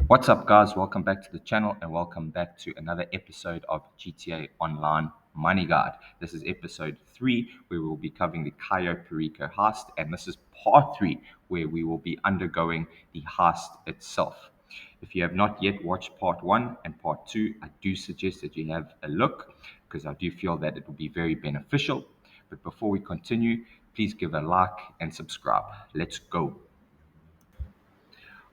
What's up, guys? Welcome back to the channel and welcome back to another episode of GTA Online Money Guide. This is episode 3, where we will be covering the Cayo Perico heist, and this is part 3, where we will be undergoing the heist itself. If you have not yet watched part 1 and part 2, I do suggest that you have a look because I do feel that it will be very beneficial. But before we continue, please give a like and subscribe. Let's go.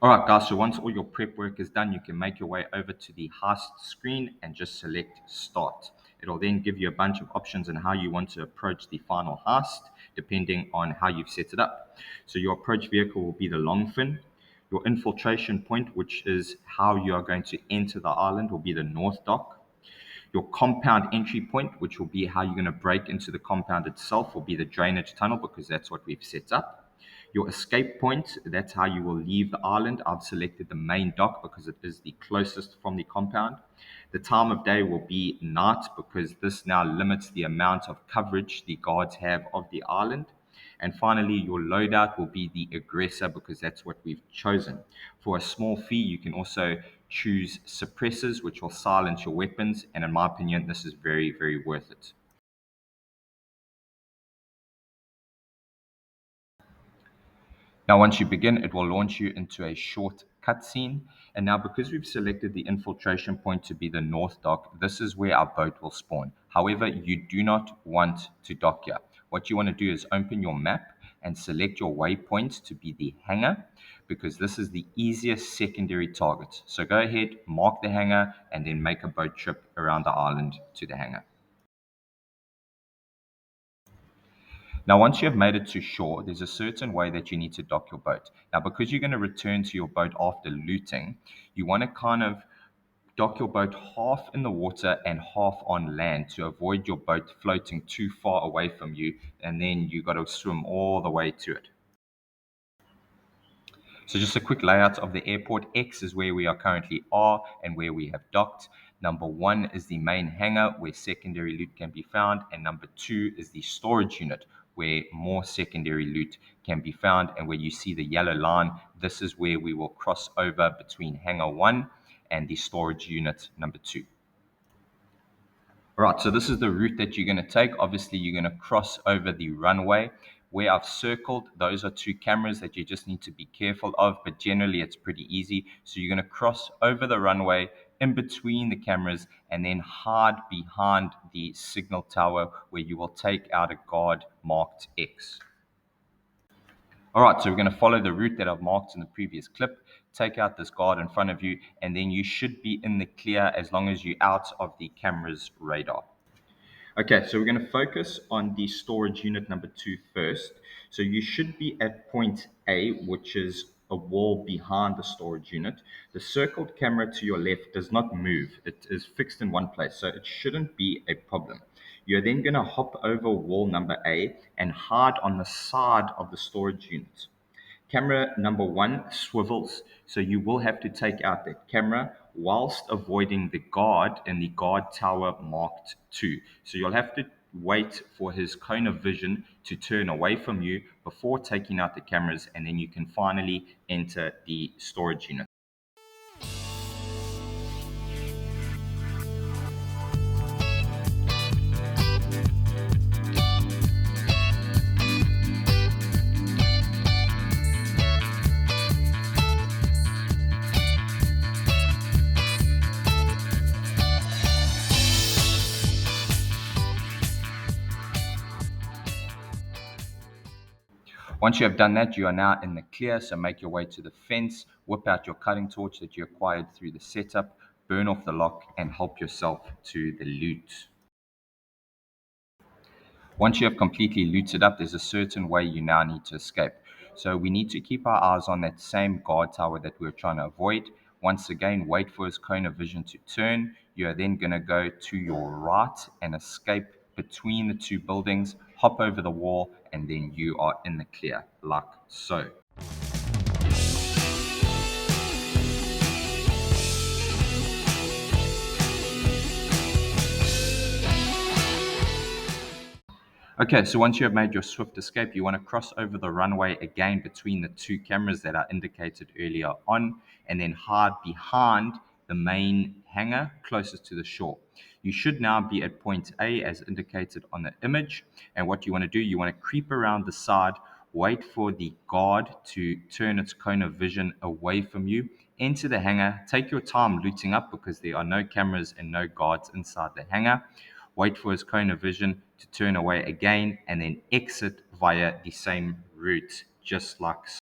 All right, guys, so once all your prep work is done, you can make your way over to the Heist screen and just select Start. It'll then give you a bunch of options on how you want to approach the final heist, depending on how you've set it up. So your approach vehicle will be the long fin. Your infiltration point, which is how you are going to enter the island, will be the north dock. Your compound entry point, which will be how you're going to break into the compound itself, will be the drainage tunnel because that's what we've set up. Your escape point, that's how you will leave the island. I've selected the main dock because it is the closest from the compound. The time of day will be night because this now limits the amount of coverage the guards have of the island. And finally, your loadout will be the aggressor because that's what we've chosen. For a small fee, you can also choose suppressors, which will silence your weapons. And in my opinion, this is very, very worth it. Now, once you begin, it will launch you into a short cutscene. And now, because we've selected the infiltration point to be the north dock, this is where our boat will spawn. However, you do not want to dock here. What you want to do is open your map and select your waypoint to be the hangar, because this is the easiest secondary target. So go ahead, mark the hangar, and then make a boat trip around the island to the hangar. Now, once you have made it to shore, there's a certain way that you need to dock your boat. Now, because you're going to return to your boat after looting, you want to kind of dock your boat half in the water and half on land to avoid your boat floating too far away from you, and then you got to swim all the way to it. So just a quick layout of the airport. X is where we are currently are and where we have docked. Number 1 is the main hangar where secondary loot can be found. And number 2 is the storage unit where more secondary loot can be found. And where you see the yellow line, this is where we will cross over between hangar 1 and the storage unit number 2. All right, so this is the route that you're going to take. Obviously, you're going to cross over the runway. Where I've circled, those are 2 cameras that you just need to be careful of, but generally it's pretty easy. So you're going to cross over the runway in between the cameras and then hide behind the signal tower where you will take out a guard marked X. All right, so we're going to follow the route that I've marked in the previous clip. Take out this guard in front of you, and then you should be in the clear as long as you're out of the camera's radar. Okay, so we're going to focus on the storage unit number 2 first. So you should be at point A, which is a wall behind the storage unit. The circled camera to your left does not move. It is fixed in one place, so it shouldn't be a problem. You're then going to hop over wall number A and hide on the side of the storage unit. Camera number 1 swivels, so you will have to take out that camera whilst avoiding the guard in the guard tower marked 2. So you'll have to wait for his cone of vision to turn away from you before taking out the cameras, and then you can finally enter the storage unit. Once you have done that, you are now in the clear, so make your way to the fence, whip out your cutting torch that you acquired through the setup, burn off the lock, and help yourself to the loot. Once you have completely looted up, there's a certain way you now need to escape. So we need to keep our eyes on that same guard tower that we we're trying to avoid. Once again, wait for his cone of vision to turn. You are then going to go to your right and escape between the 2 buildings, hop over the wall, and then you are in the clear, like so. Okay, so once you have made your swift escape, you want to cross over the runway again between the two cameras that are indicated earlier on, and then hide behind the main hangar closest to the shore. You should now be at point A as indicated on the image, and what you want to do, you want to creep around the side, wait for the guard to turn its cone of vision away from you, enter the hangar, take your time looting up because there are no cameras and no guards inside the hangar. Wait for his cone of vision to turn away again, and then exit via the same route, just like so.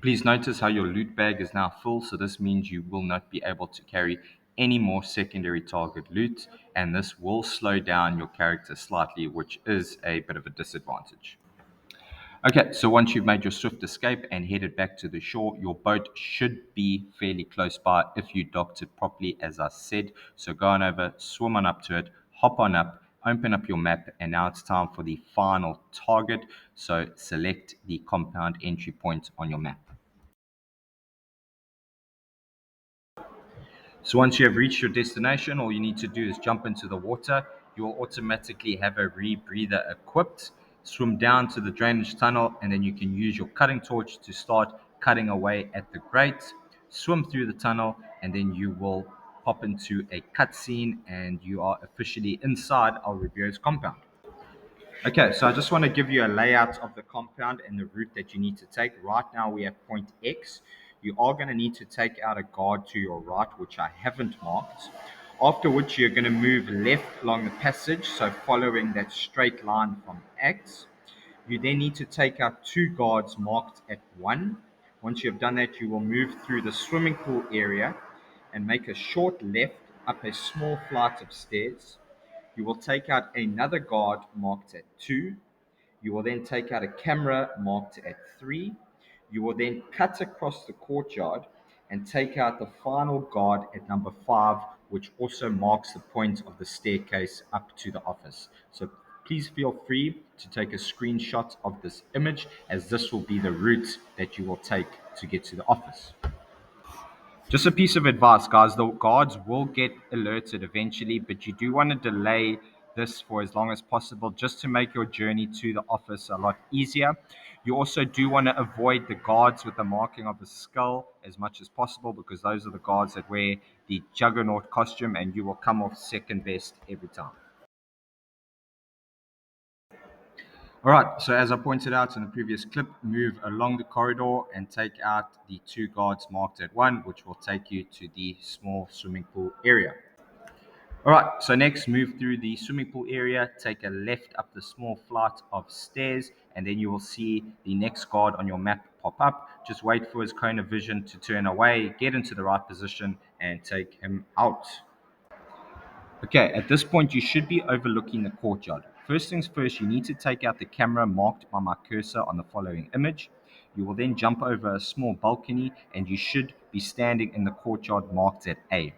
Please notice how your loot bag is now full, so this means you will not be able to carry any more secondary target loot, and this will slow down your character slightly, which is a bit of a disadvantage. Okay, so once you've made your swift escape and headed back to the shore, your boat should be fairly close by if you docked it properly, as I said. So go on over, swim on up to it, hop on up, open up your map, and now it's time for the final target. So select the compound entry point on your map. So once you have reached your destination, all you need to do is jump into the water. You will automatically have a rebreather equipped. Swim down to the drainage tunnel, and then you can use your cutting torch to start cutting away at the grate. Swim through the tunnel, and then you will pop into a cutscene, and you are officially inside Al Rubio's compound. Okay, so I just want to give you a layout of the compound and the route that you need to take. Right now we have point X. You are going to need to take out a guard to your right, which I haven't marked. After which you're going to move left along the passage, so following that straight line from X. You then need to take out two guards marked at 1. Once you have done that, you will move through the swimming pool area and make a short left up a small flight of stairs. You will take out another guard marked at 2. You will then take out a camera marked at 3. You will then cut across the courtyard and take out the final guard at number 5, which also marks the point of the staircase up to the office. So please feel free to take a screenshot of this image, as this will be the route that you will take to get to the office. Just a piece of advice, guys. The guards will get alerted eventually, but you do want to delay this for as long as possible just to make your journey to the office a lot easier. You also do want to avoid the guards with the marking of a skull as much as possible, because those are the guards that wear the juggernaut costume and you will come off second best every time. All right, so as I pointed out in the previous clip, move along the corridor and take out the two guards marked at 1, which will take you to the small swimming pool area. All right, so next move through the swimming pool area, take a left up the small flight of stairs, and then you will see the next guard on your map pop up. Just wait for his cone of vision to turn away, get into the right position, and take him out. Okay, at this point, you should be overlooking the courtyard. First things first, you need to take out the camera marked by my cursor on the following image. You will then jump over a small balcony, and you should be standing in the courtyard marked at A.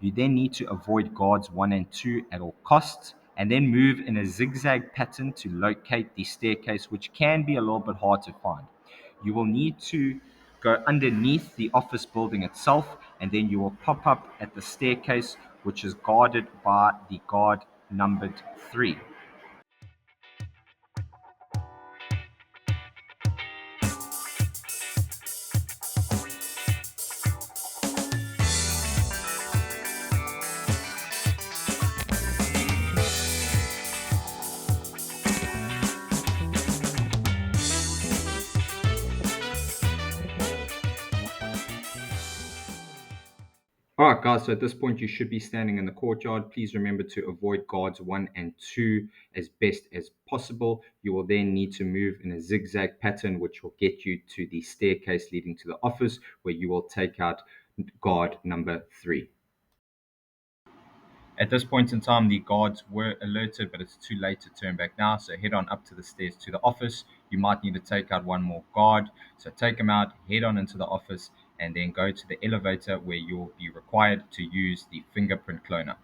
You then need to avoid guards 1 and 2 at all costs, and then move in a zigzag pattern to locate the staircase, which can be a little bit hard to find. You will need to go underneath the office building itself, and then you will pop up at the staircase, which is guarded by the guard numbered 3. All right, guys, so at this point, you should be standing in the courtyard. Please remember to avoid guards 1 and 2 as best as possible. You will then need to move in a zigzag pattern, which will get you to the staircase leading to the office, where you will take out guard number 3. At this point in time, the guards were alerted, but it's too late to turn back now. So head on up to the stairs to the office. You might need to take out one more guard. So take them out, head on into the office, and then go to the elevator where you'll be required to use the fingerprint cloner.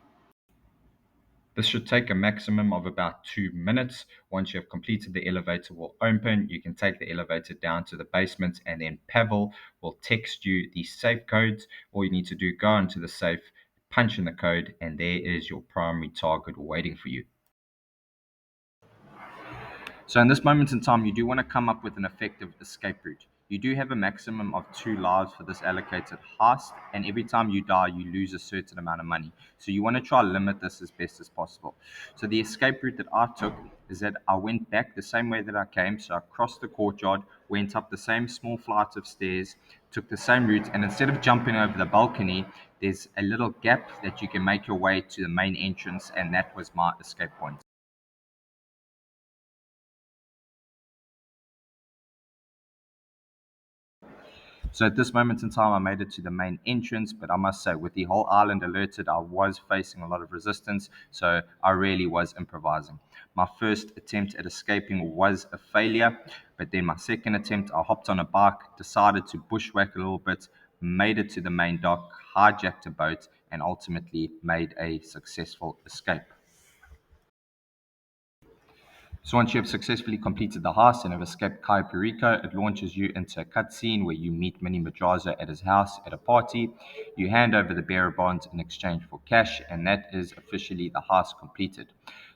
This should take a maximum of about 2 minutes. Once you have completed, the elevator will open. You can take the elevator down to the basement, and then Pavel will text you the safe codes. All you need to do, go into the safe, punch in the code, and there is your primary target waiting for you. So in this moment in time, you do want to come up with an effective escape route. You do have a maximum of 2 lives for this allocated heist, and every time you die, you lose a certain amount of money. So you want to try to limit this as best as possible. So the escape route that I took is that I went back the same way that I came. So I crossed the courtyard, went up the same small flight of stairs, took the same route, and instead of jumping over the balcony, there's a little gap that you can make your way to the main entrance, and that was my escape point. So at this moment in time, I made it to the main entrance, but I must say, with the whole island alerted, I was facing a lot of resistance, so I really was improvising. My first attempt at escaping was a failure, but then my second attempt, I hopped on a bike, decided to bushwhack a little bit, made it to the main dock, hijacked a boat, and ultimately made a successful escape. So once you have successfully completed the heist and have escaped Cayo Perico, it launches you into a cutscene where you meet Mini Madrazo at his house at a party. You hand over the bearer bonds in exchange for cash, and that is officially the heist completed.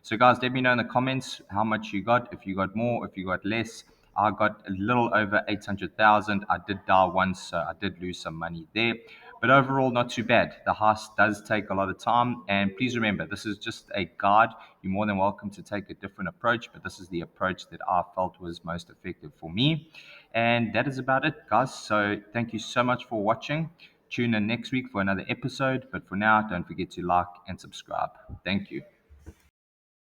So guys, let me know in the comments how much you got, if you got more, if you got less. I got a little over 800,000. I did die once, so I did lose some money there. But overall, not too bad. The heist does take a lot of time. And please remember, this is just a guide. You're more than welcome to take a different approach, but this is the approach that I felt was most effective for me. And that is about it, guys. So thank you so much for watching. Tune in next week for another episode. But for now, don't forget to like and subscribe. Thank you.